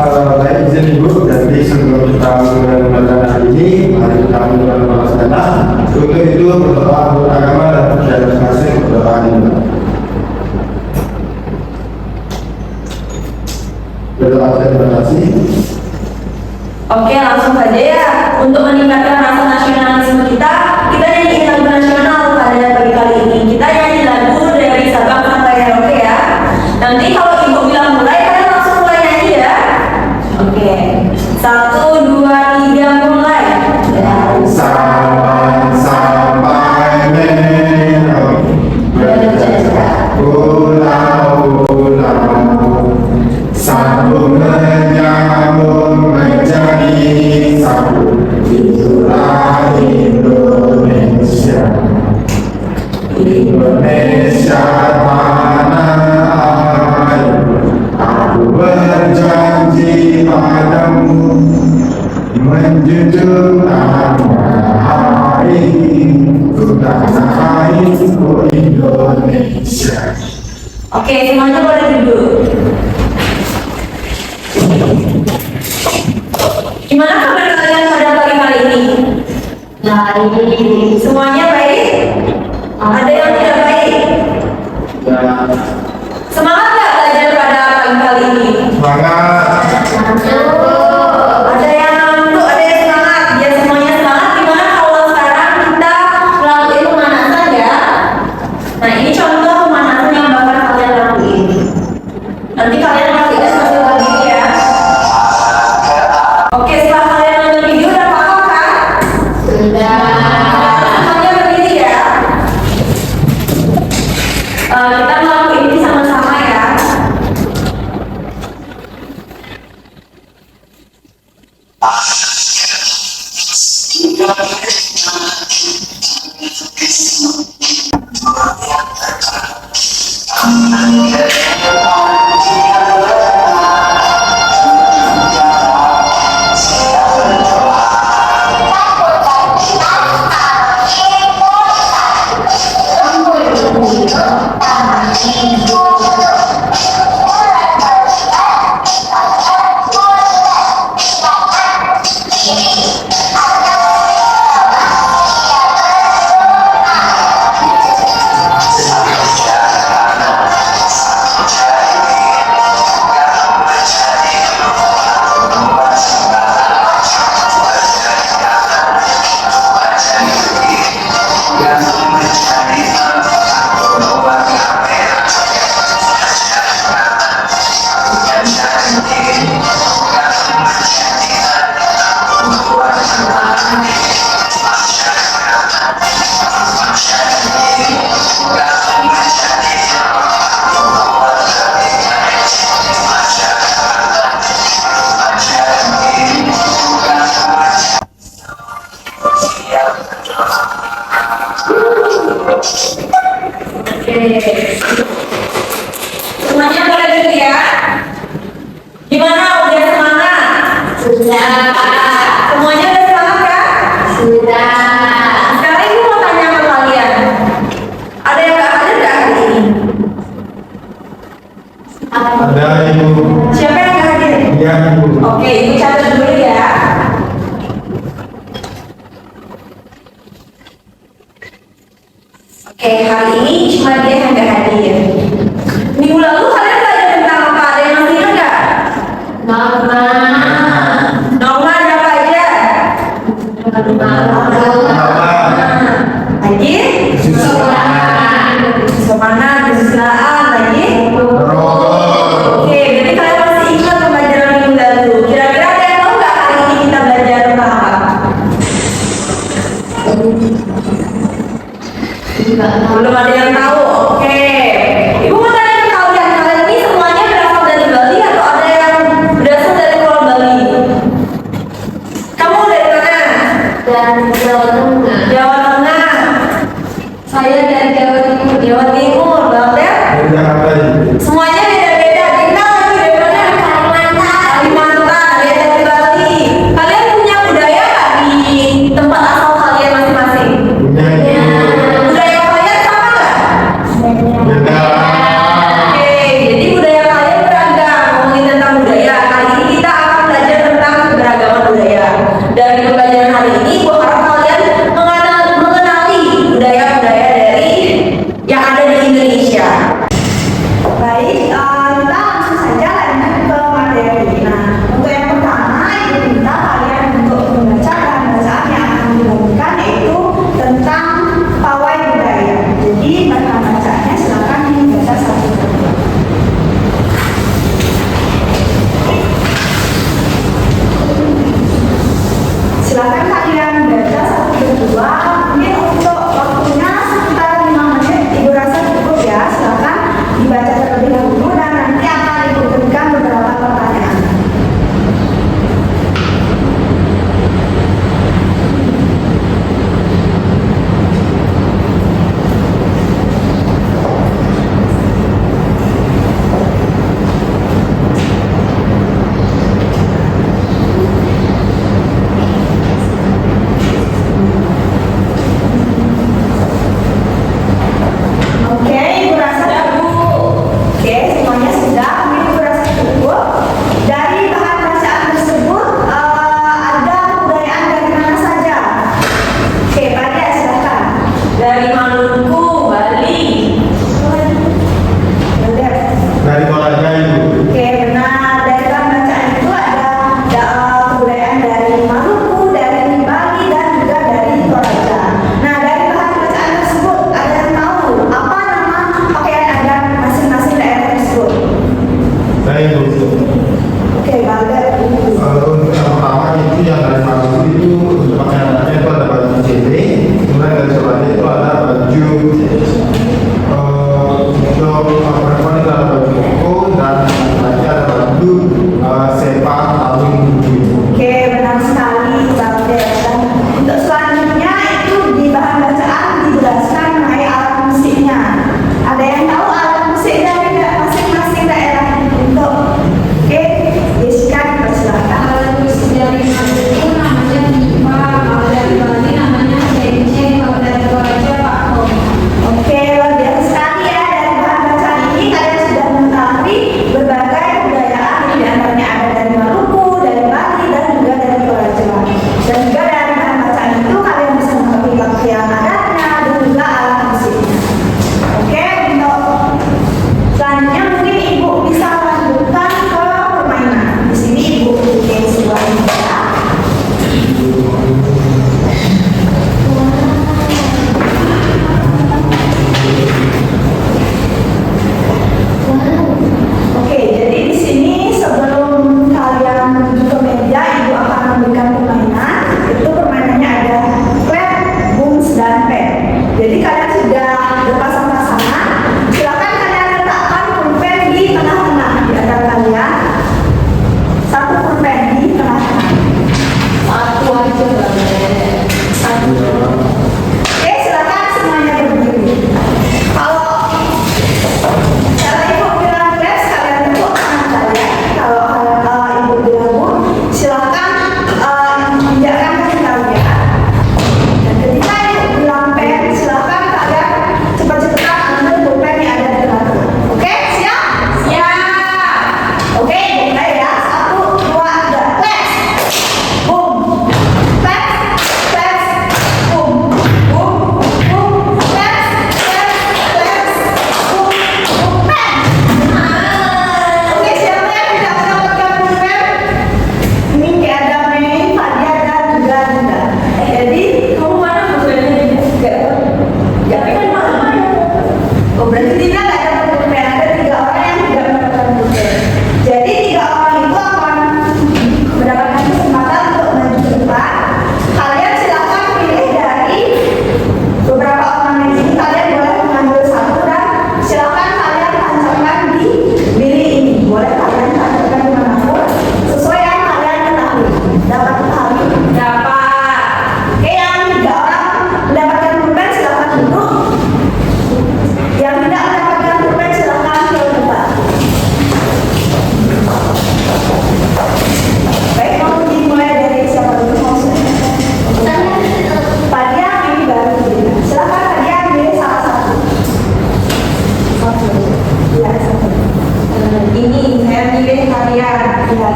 Baik, izin Ibu, jadi sebelum kita mulai pembelajaran hari ini, mari kita mulai pembelajaran. Untuk itu berdoa untuk agama dan percaya masing-masing berdoa ini. Berdoa terima kasih. Oke, langsung saja ya. Untuk meningkatkan rasa nasionalisme kita nyanyi lagu nasional pada pagi kali ini. Kita nyanyi lagu dari Sabang sampai Merauke ya. Nanti kalau Ibu bilang mulai, kalian langsung mulai nyanyi ya. Oke, 1, 2, 3, mulai. Dari Sabang sampai Merauke, berjejak pulau-pulau, sambung menyambung menjadi satu. Itulah Indonesia, Indonesia tanah air. Aku berjanji padamu menjunjung nama airku, tanah airku Indonesia. Oke, semuanya boleh duduk. Gimana kabar kalian pada pagi kali ini? Baik. Semuanya baik? Ada yang tidak baik? Semangat nggak belajar pada pagi kali ini? Semangat. Ada yang ngantuk, ada yang semangat. Biar semuanya semangat. Gimana kalau sekarang kita ngelakuin pemanasan ya? Nah, ini contoh pemanasan yang bakal kalian lakuin. Nanti kalian lakuin sambil berdiri ya. Oke, setelah kalian nonton video udah paham kan? Sudah. Semuanya berdiri ya. Kita ngelakuin ini sama-sama ya. Semuanya boleh dulu ya. Gimana, udah semangat? Sudah. Semuanya udah semangat kan? Sudah. Sekarang ibu mau tanya sama kalian. Ada yang gak hadir gak hari ini? Ada Ibu. Siapa yang gak hadir? Iya Ibu. Oke, ibu catat dulu ya. Oke, hari ini cuma dia yang gak hadir. Minggu lalu kalian belajar tentang apa? Ada yang masih ingat gak? Norma. Norma ada apa aja? Lagi? Kesopanan, kesusilaan, lagi? Oke, jadi kalian masih ingat pembelajaran minggu lalu. Kira-kira ada yang tahu gak hari ini kita belajar tentang apa? Belum ada yang tahu. Oke. Ibu mau tanya ke kalian, kalian ini semuanya berasal dari Bali atau ada yang berasal dari luar Bali? Kamu dari mana? Dari Jawa Tengah. Jawa Tengah. Saya dari Jawa Timur. Jawa Timur, Bang Ter? Dari Jakarta Ibu. Semuanya beda-beda. Kita lagi dari mana? Kalimantan. Kalimantan. Ada yang dari Bali. Kalian punya budaya nggak di tempat asal kalian masing-masing? Punya Ibu. Budaya kalian sama nggak? Beda. Oke, jadi budaya kalian beragam. Ngomongin tentang budaya, kali ini kita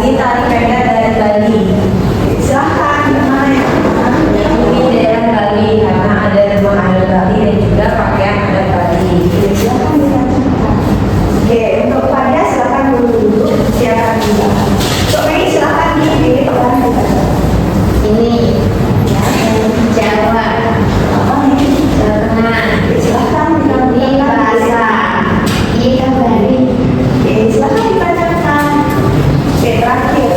Ini tari pendek dari Bali. Silahkan, gimana ya? Ini daerah Bali karena ada rumah adat Bali dan juga pakaian adat Bali. Silakan ditanyakan. Oke, untuk pada silakan dulu silakan juga. Untuk ini silakan dipilih pertanyaan. Ini ya, Jawa, Apa ini? Jawa Tengah, Silakan ini bahasa, ini kan Bali. Oke, silakan ditanyakan. Oke, terakhir.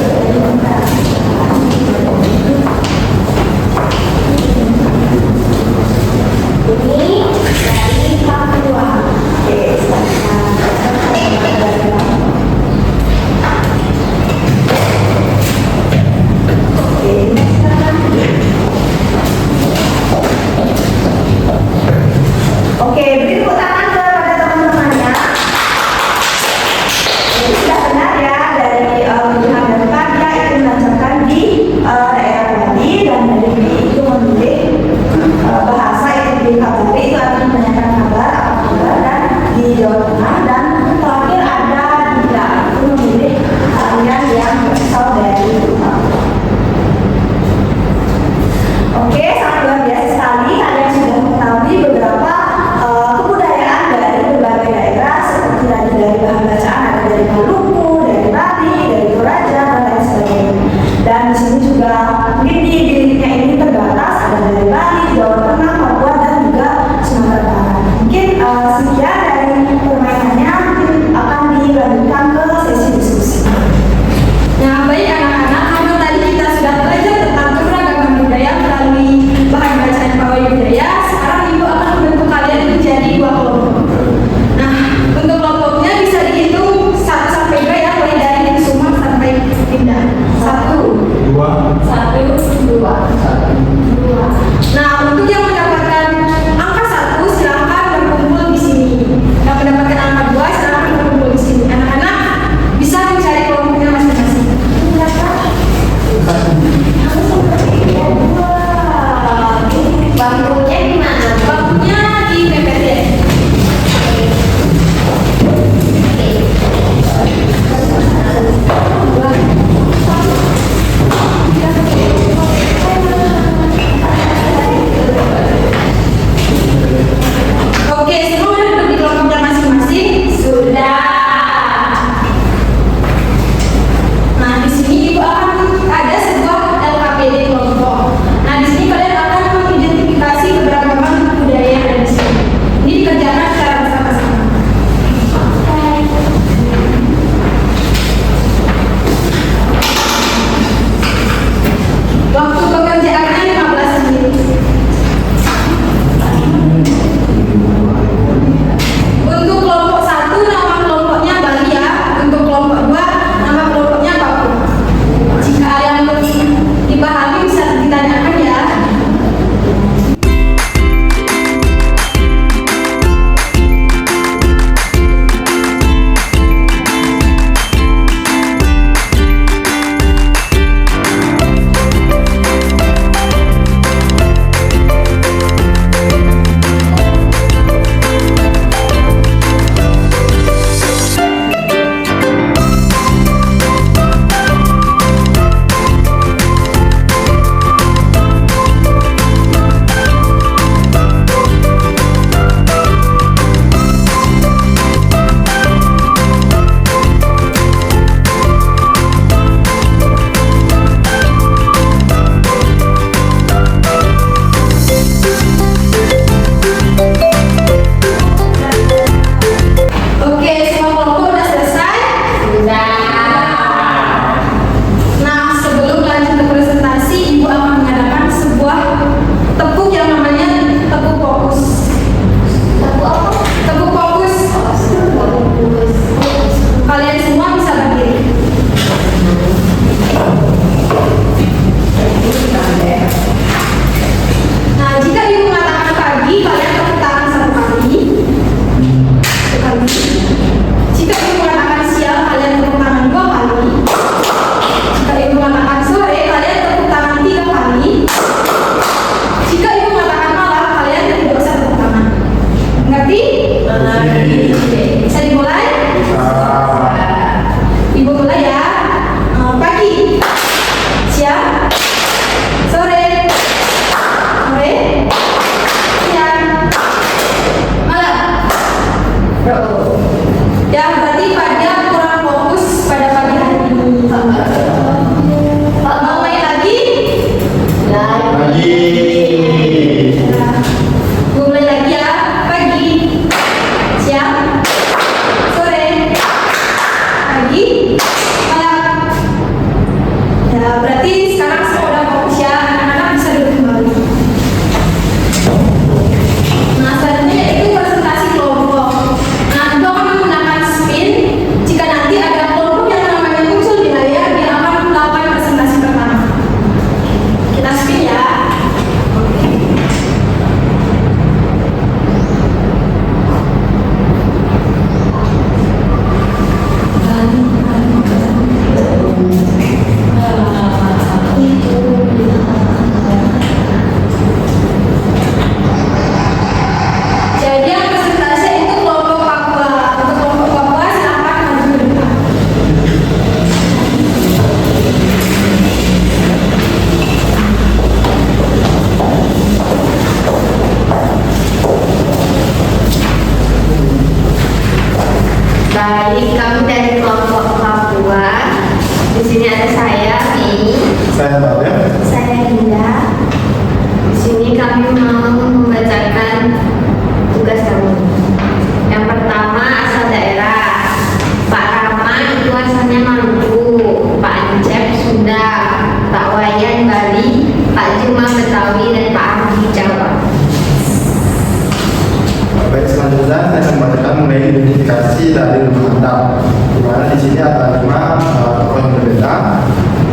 Di sini ada saya, Mei. Saya tahu ya. Saya Dinda. Di sini kami mau membacakan tugas kami. Yang pertama asal daerah. Pak Rama itu asalnya Maluku, Pak Ancep Sunda, Pak Wayan Bali, Pak Juma Betawi, dan Pak Ardi Jawa. Baik, selanjutnya saya akan membacakan mengenai identifikasi dari rumah Anda. Di mana di sini ada 5 tokoh yang berbeda.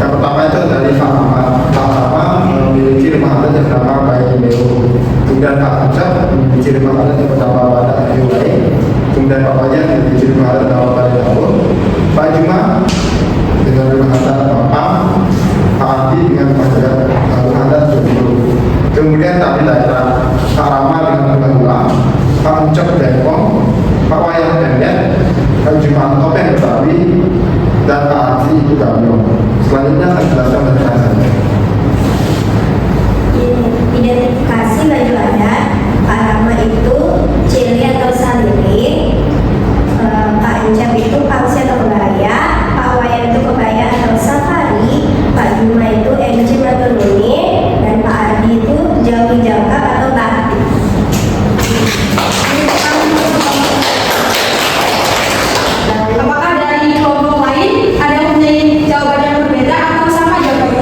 Yang pertama itu dari Pak Ahmad. Pak Ahmad memiliki rumah adat yang bernama Bayi Meo. Kemudian Pak Ancap memiliki rumah adat yang bernama Badak Ayuwai. Kemudian Pak Wayan memiliki rumah adat yang bernama Badak Dapur. Pak Juma dengan rumah adat Bapak. Pak Ardi dengan rumah adat Jomblo. Kemudian tadi daerah Pak Rama dengan rumah Dua, Pak Ucap Depok, Pak Wayan Pendek, Pak Juma Topeng Betawi, dan Pak Ardi itu Gabio. Selanjutnya saya jelaskan tentang saya. Identifikasi baju adat. Pak Rama itu ciri atau salirik. Pak Encap itu pangsi atau kebaya. Pak Wayan itu kebaya atau safari. Pak Juma itu encim atau nuni. Dan Pak Ardi itu jawi jangkar atau batik. Apakah dari kelompok lain ada yang mempunyai jawaban yang berbeda atau sama jawabannya?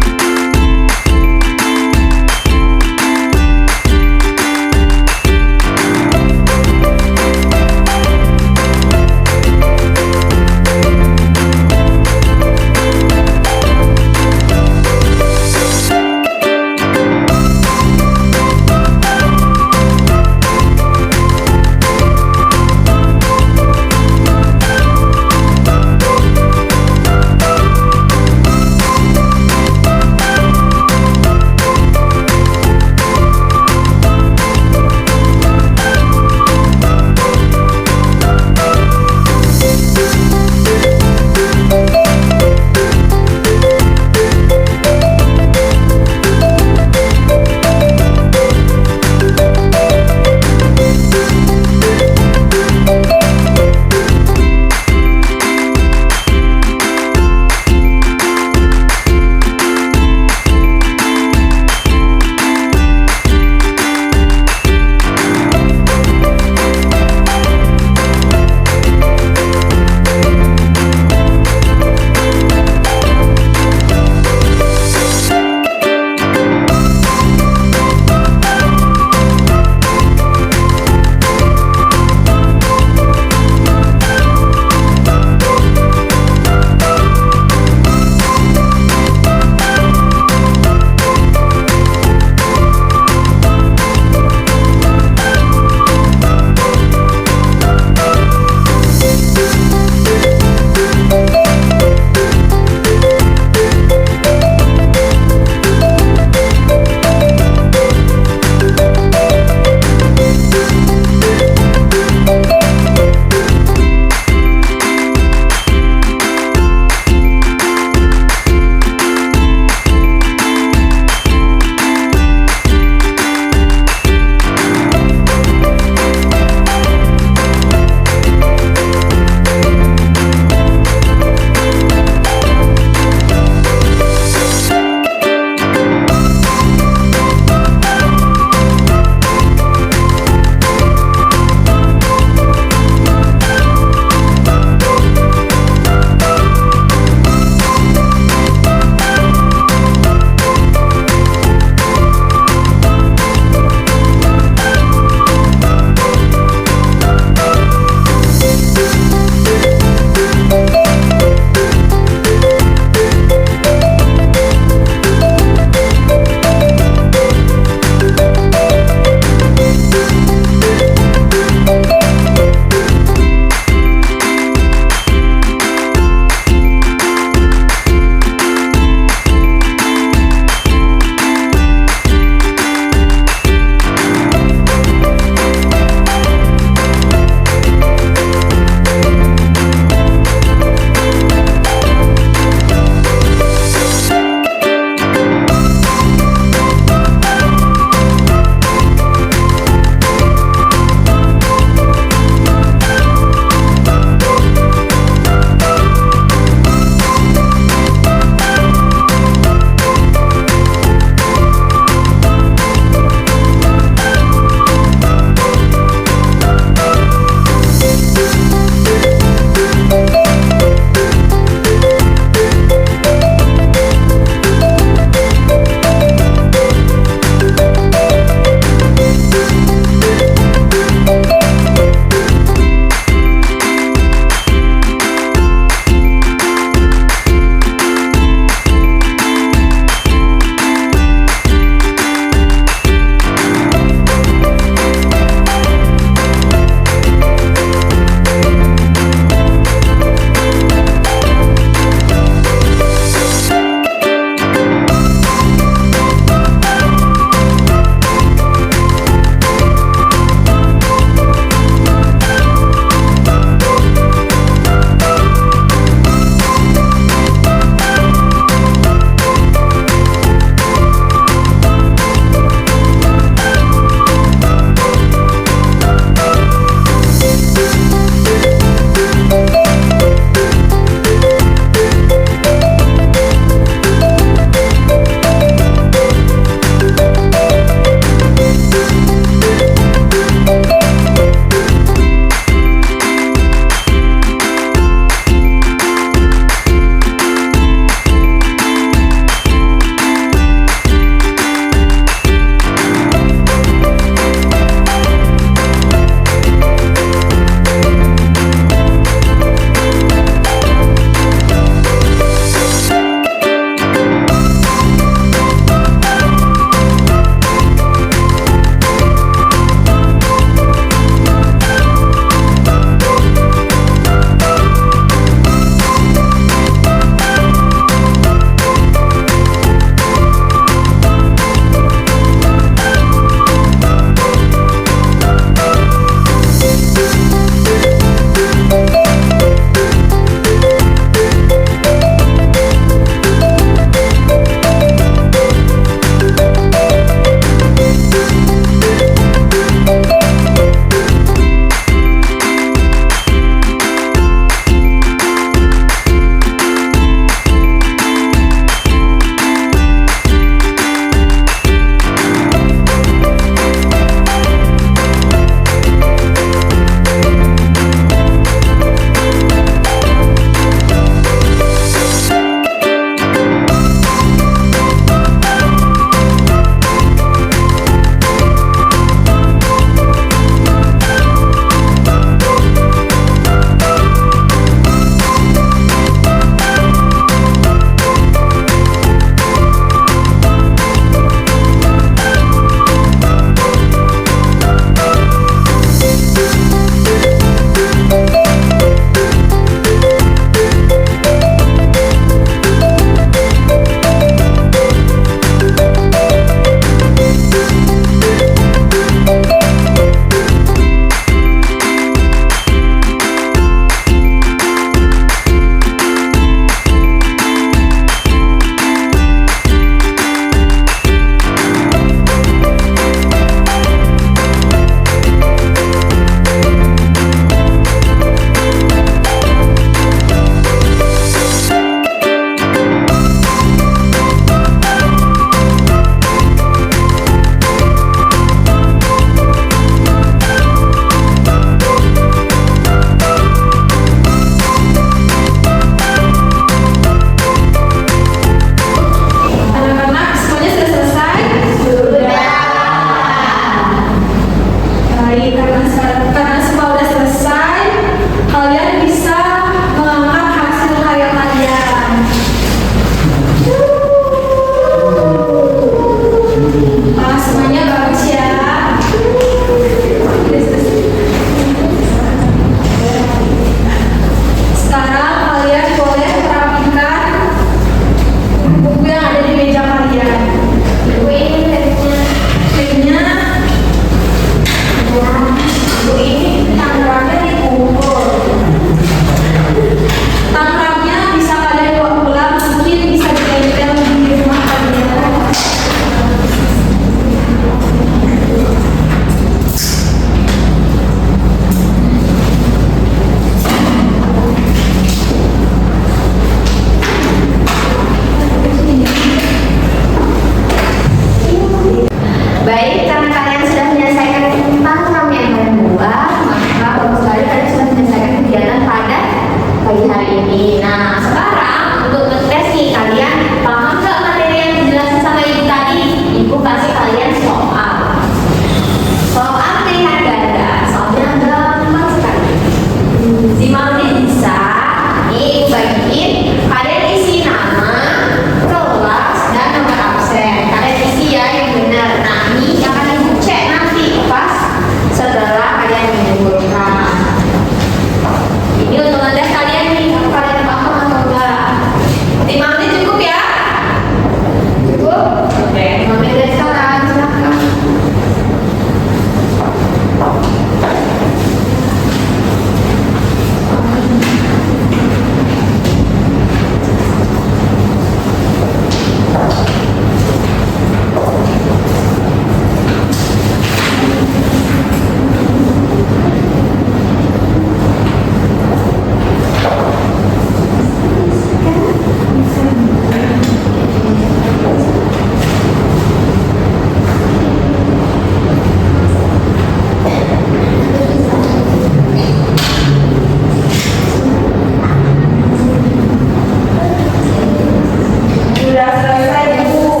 selesai Bu.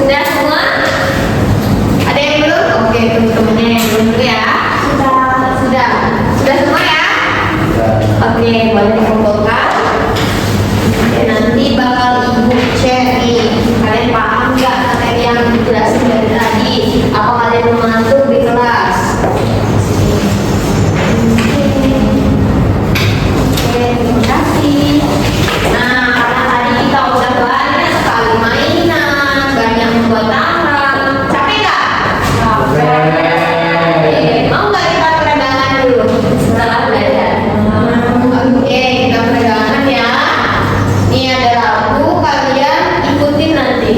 Sudah semua? Ada yang belum? Oke, teman-temannya yang belum dulu ya. Sudah. Sudah semua ya? Oke, boleh dikumpulkan. Oke, nanti bakal ibu cek nih. Kalian paham nggak materi yang dijelasin dari tadi? Apa kalian mengantuk di kelas? Oke, terima kasih. Nah, karena tadi kita udah banyak sekali mainan, banyak membuat tangan. Capek nggak? Oke, mau nggak kita peregangan dulu setelah belajar? Oke, kita peregangan ya. Ini ada lagu, kalian ikutin nanti.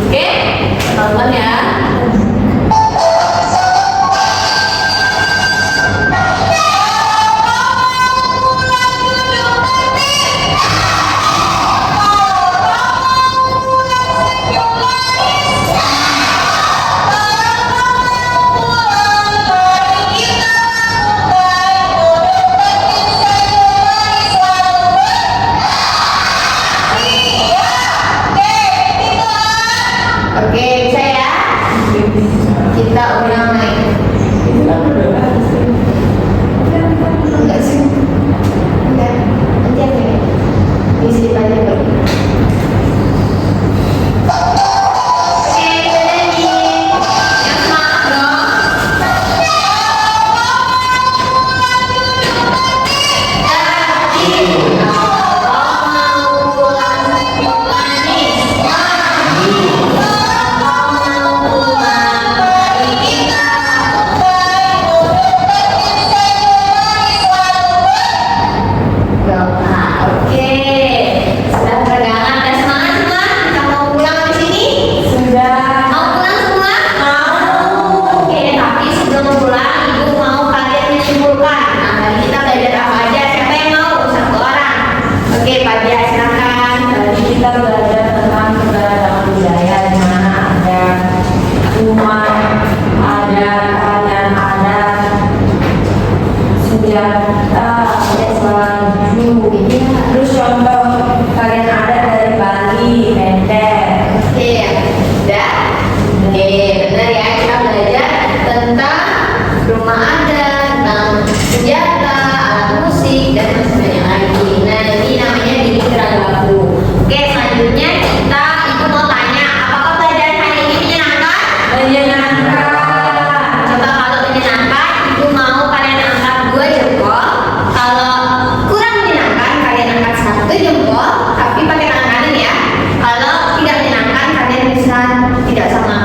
Oke, tonton ya. Oke, bisa ya? Kita ulang lagi. Enggak sih? Enggak. Nanti apa ya? Bisa dibaca dulu. Oke, kita nyanyi. Yang semangat dong. Oke, sudah peregangan, udah semangat semua? Kita mau pulang di sini? Sudah. Mau pulang semua? Mau. Oke, tapi sebelum pulang, ibu mau kalian menyimpulkan. Nah, tadi kita belajar apa aja? Siapa yang mau? Satu orang. Oke, Pak Dia, silakan. Tadi kita belajar tentang keberagaman budaya di mana ada umat, ada kalian adat, senjata, baju. Terus contoh kalian adat dari Bali, Mender. Oke, udah. Oke, benar ya. Kita belajar tentang rumah adat, tentang senjata, alat musik, dan masih banyak lagi. Nah, ini namanya didik lagu. Oke, selanjutnya ibu mau tanya, apakah pelajaran hari ini menyenangkan? Menyenangkan. Coba kalau menyenangkan, ibu mau kalian angkat 2 jempol. Kalau kurang menyenangkan, kalian angkat 1 jempol, tapi pakai tangan kanan ya. Kalau tidak menyenangkan, kalian bisa tidak sama